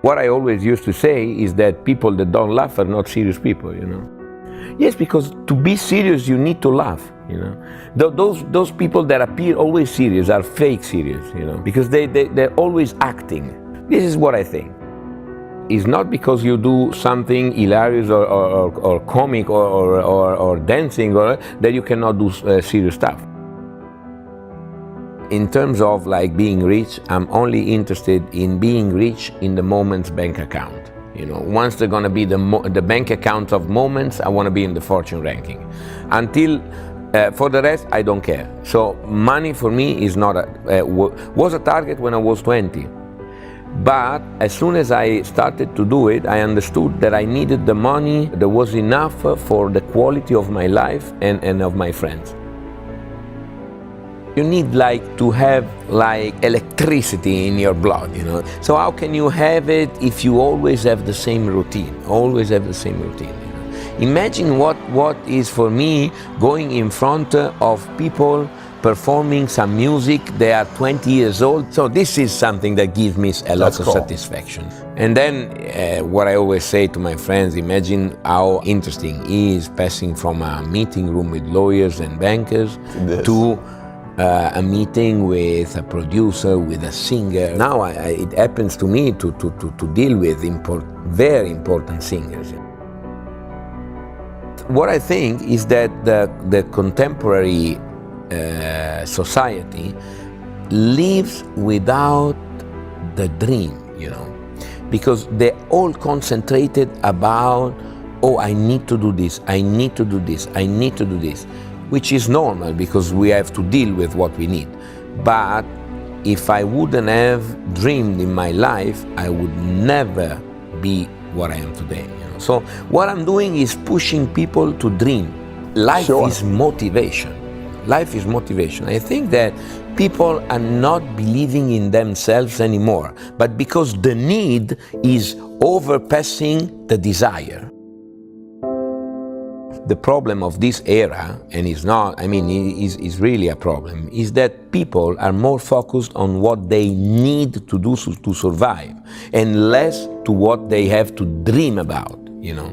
What I always used to say is that people that don't laugh are not serious people, you know. Yes, because to be serious, you need to laugh, you know. Those people that appear always serious are fake serious, you know, because they're always acting. This is what I think. It's not because you do something hilarious or comic or dancing or that you cannot do serious stuff. In terms of like being rich, I'm only interested in being rich in the moment's bank account. You know, once they're gonna be the bank account of moments, I wanna be in the fortune ranking. Until, for the rest, I don't care. So money for me is not was a target when I was 20. But as soon as I started to do it, I understood that I needed the money that was enough for the quality of my life and of my friends. You need like to have like electricity in your blood, you know. So how can you have it if you always have the same routine, always have the same routine? You know? Imagine what is for me going in front of people performing some music. They are 20 years old. So this is something that gives me a lot of satisfaction. And then what I always say to my friends, imagine how interesting it is passing from a meeting room with lawyers and bankers to a meeting with a producer, with a singer. Now it happens to me to deal with very important singers. What I think is that the contemporary society lives without the dream, you know, because they're all concentrated about, oh, I need to do this, I need to do this, I need to do this, which is normal because we have to deal with what we need. But if I wouldn't have dreamed in my life, I would never be what I am today. You know? So what I'm doing is pushing people to dream. Life is motivation. Life is motivation. I think that people are not believing in themselves anymore, but because the need is overpassing the desire. The problem of this era, and it's not, I mean, is really a problem, is that people are more focused on what they need to do to survive, and less to what they have to dream about, you know.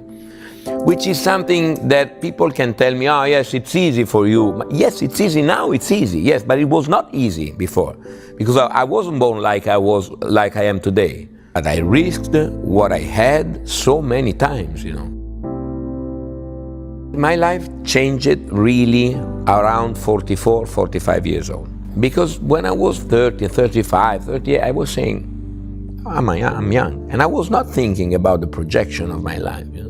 Which is something that people can tell me, oh yes, it's easy for you. Yes, it's easy now, it's easy, yes, but it was not easy before. Because I wasn't born like I am today. But I risked what I had so many times, you know. My life changed really around 44, 45 years old. Because when I was 30, 35, 38, I was saying, I'm young. And I was not thinking about the projection of my life, you know.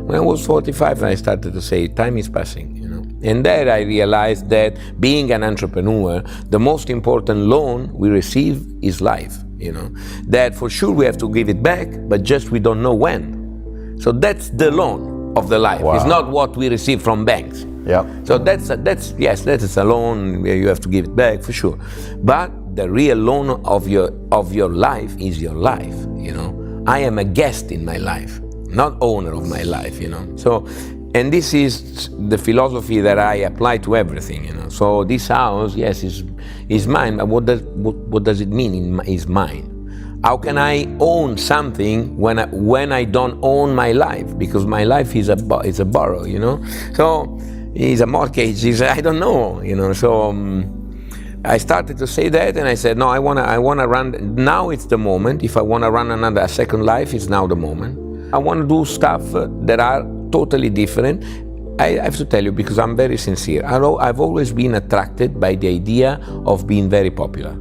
When I was 45, I started to say, time is passing, you know. And there I realized that being an entrepreneur, the most important loan we receive is life, you know. That for sure we have to give it back, but just we don't know when. So that's the loan of the life. Wow. It's not what we receive from banks. Yeah. So that's a loan where you have to give it back for sure. But the real loan of your life is your life, you know. I am a guest in my life, not owner of my life, you know. So, and this is the philosophy that I apply to everything, you know. So this house, yes, is mine, but what does it mean is mine? How can I own something when I don't own my life? Because my life is a borrow, you know. So it's a mortgage. I don't know, you know. So I started to say that, and I said, no, I wanna run. Now it's the moment. If I wanna run a second life, it's now the moment. I want to do stuff that are totally different. I have to tell you, because I'm very sincere. I've always been attracted by the idea of being very popular.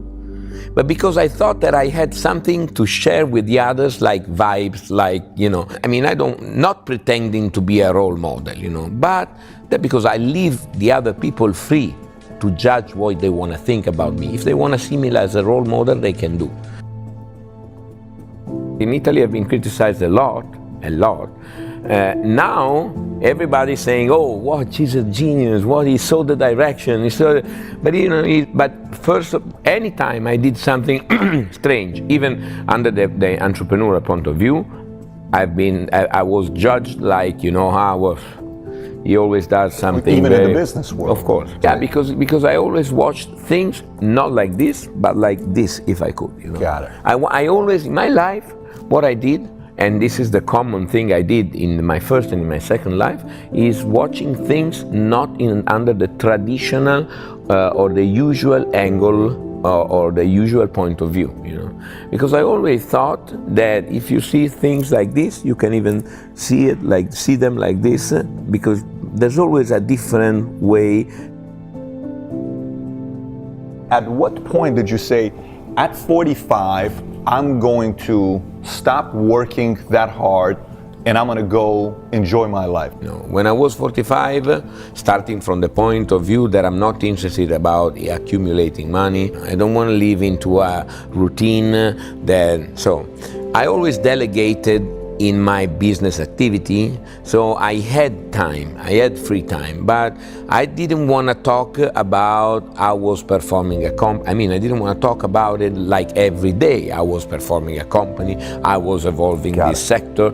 But because I thought that I had something to share with the others, like vibes, like, you know, I mean, not pretending to be a role model, you know, but that because I leave the other people free to judge what they want to think about me. If they want to see me as a role model, they can do. In Italy, I've been criticized a lot. Now, everybody's saying, oh, what, she's a genius, what, he saw the direction, but you know, but first, anytime I did something strange, even under the entrepreneurial point of view, I was judged like, you know, he always does something. Even in the business world. Of course. Yeah, because I always watched things not like this, but like this, if I could, you know. Got it. I always, in my life, what I did, and this is the common thing I did in my first and in my second life, is watching things not under the traditional or the usual angle or the usual point of view, you know. Because I always thought that if you see things like this, you can even see them like this, because there's always a different way. At what point did you say, at 45, I'm going to stop working that hard and I'm going to go enjoy my life? No. When I was 45, starting from the point of view that I'm not interested about accumulating money, I don't want to live into a routine so I always delegated in my business activity, so I had time, I had free time, but I didn't want to talk about I was performing a I didn't want to talk about it like every day. I was performing a company, I was evolving this sector,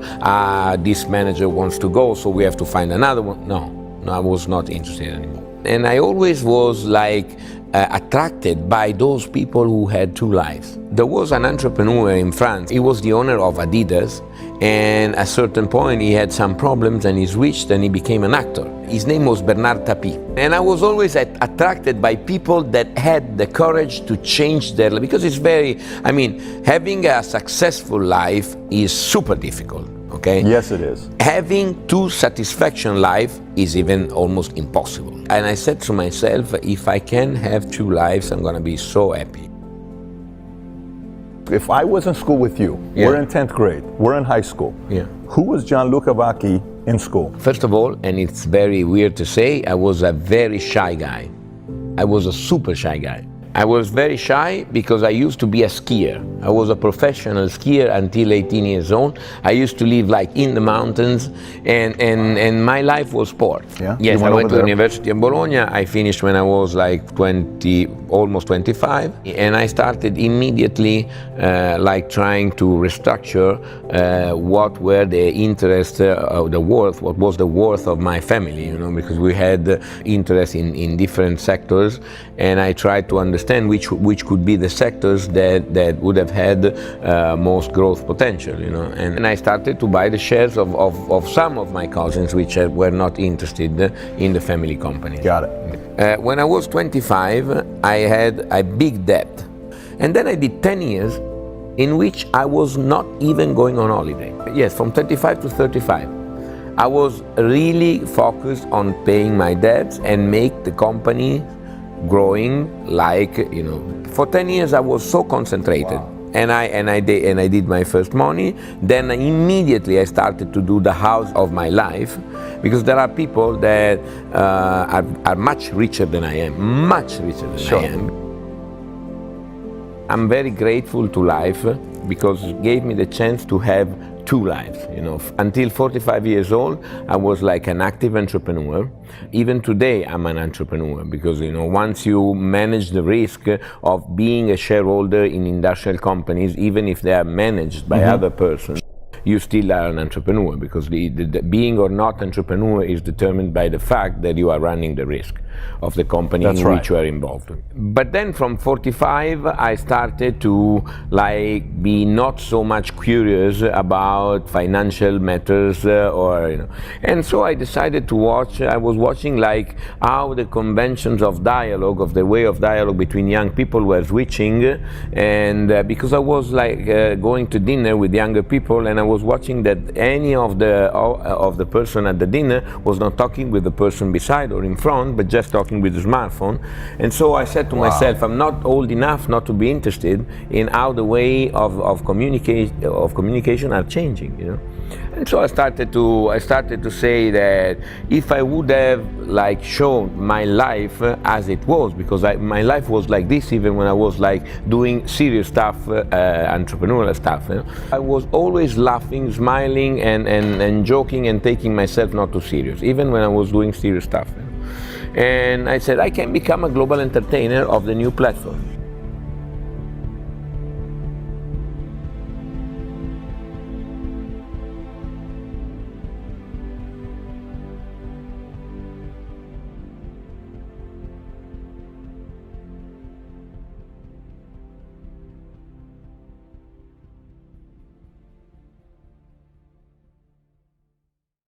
this manager wants to go, so we have to find another one. No, I was not interested anymore. And I always was attracted by those people who had two lives. There was an entrepreneur in France. He was the owner of Adidas, and at a certain point he had some problems and he switched and he became an actor. His name was Bernard Tapie. And I was always attracted by people that had the courage to change their life, because it's having a successful life is super difficult. Okay? Yes, it is. Having two satisfaction life is even almost impossible. And I said to myself, if I can have two lives, I'm going to be so happy. If I was in school with you, we're in 10th grade, we're in high school. Yeah. Who was Gianluca Vacchi in school? First of all, and it's very weird to say, I was a very shy guy. I was a super shy guy. I was very shy because I used to be a skier. I was a professional skier until 18 years old. I used to live in the mountains, and my life was sport. Yeah? Yes, I went to the University of Bologna. I finished when I was 20, almost 25, and I started immediately trying to restructure what were the interests, what was the worth of my family, you know, because we had interest in different sectors, and I tried to understand which could be the sectors that would have had most growth potential, you know. And I started to buy the shares of some of my cousins which were not interested in the family company. Got it. When I was 25, I had a big debt. And then I did 10 years in which I was not even going on holiday. Yes, from 25 to 35. I was really focused on paying my debts and make the company growing, you know. For 10 years I was so concentrated. Wow. And I did my first money. Then immediately I started to do the house of my life, because there are people that are much richer than I am, much richer than I am. I'm very grateful to life because it gave me the chance to have two lives, you know. Until 45 years old, I was like an active entrepreneur. Even today, I'm an entrepreneur because, you know, once you manage the risk of being a shareholder in industrial companies, even if they are managed by other persons, you still are an entrepreneur, because the being or not entrepreneur is determined by the fact that you are running the risk of the company in which you are involved. But then from 45, I started to be not so much curious about financial matters or, you know. And so I decided to watch, I was watching how the conventions of dialogue, of the way of dialogue between young people were switching, and because I was going to dinner with younger people, and I was watching that any of the person at the dinner was not talking with the person beside or in front, but just talking with the smartphone. And so I said to myself, I'm not old enough not to be interested in how the way of communication are changing, you know. And so I started to say that if I would have shown my life as it was, because my life was like this even when I was doing serious stuff, entrepreneurial stuff, you know? I was always laughing, smiling, and joking and taking myself not too serious, even when I was doing serious stuff. You know? And I said I can become a global entertainer of the new platform.